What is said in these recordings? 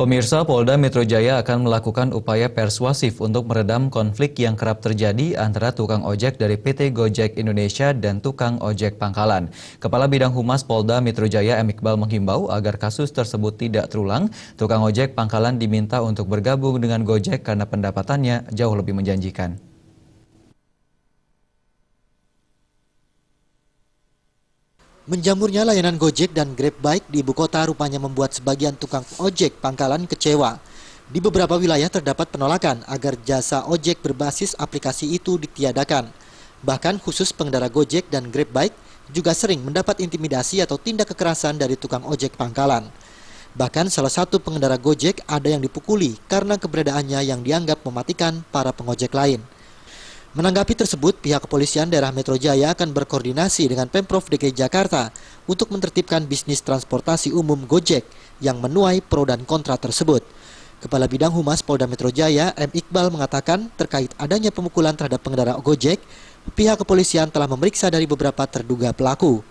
Pemirsa, Polda Metro Jaya akan melakukan upaya persuasif untuk meredam konflik yang kerap terjadi antara tukang ojek dari PT Gojek Indonesia dan tukang ojek pangkalan. Kepala Bidang Humas Polda Metro Jaya M. Iqbal menghimbau agar kasus tersebut tidak terulang. Tukang ojek pangkalan diminta untuk bergabung dengan Gojek karena pendapatannya jauh lebih menjanjikan. Menjamurnya layanan Gojek dan Grab Bike di ibu kota rupanya membuat sebagian tukang ojek pangkalan kecewa. Di beberapa wilayah terdapat penolakan agar jasa ojek berbasis aplikasi itu ditiadakan. Bahkan khusus pengendara Gojek dan Grab Bike juga sering mendapat intimidasi atau tindak kekerasan dari tukang ojek pangkalan. Bahkan salah satu pengendara Gojek ada yang dipukuli karena keberadaannya yang dianggap mematikan para pengojek lain. Menanggapi tersebut, pihak kepolisian daerah Metro Jaya akan berkoordinasi dengan Pemprov DKI Jakarta untuk menertibkan bisnis transportasi umum Gojek yang menuai pro dan kontra tersebut. Kepala Bidang Humas Polda Metro Jaya, M. Iqbal mengatakan terkait adanya pemukulan terhadap pengendara Gojek, pihak kepolisian telah memeriksa dari beberapa terduga pelaku.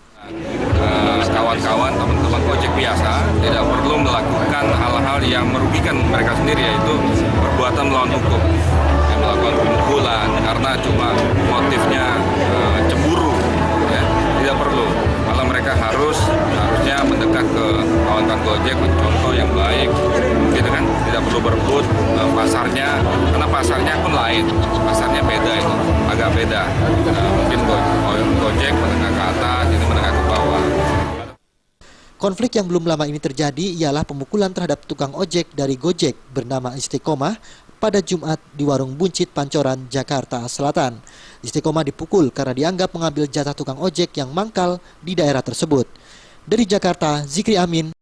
Kawan-kawan, teman-teman Gojek biasa tidak perlu melakukan hal-hal yang merugikan mereka sendiri, yaitu perbuatan melawan hukum, yang melakukan pemukulan karena cuma motifnya cemburu, ya. Tidak perlu. Malah mereka harusnya mendekat ke kawan-kawan Gojek, contoh yang baik, gitu kan? Tidak perlu berebut pasarnya, karena pasarnya pun lain, pasarnya beda itu, agak beda. Mungkin Gojek menengah ke atas, ini menengah ke bawah. Konflik yang belum lama ini terjadi ialah pemukulan terhadap tukang ojek dari Gojek bernama Istiqomah pada Jumat di Warung Buncit Pancoran, Jakarta Selatan. Istiqomah dipukul karena dianggap mengambil jatah tukang ojek yang mangkal di daerah tersebut. Dari Jakarta, Zikri Amin.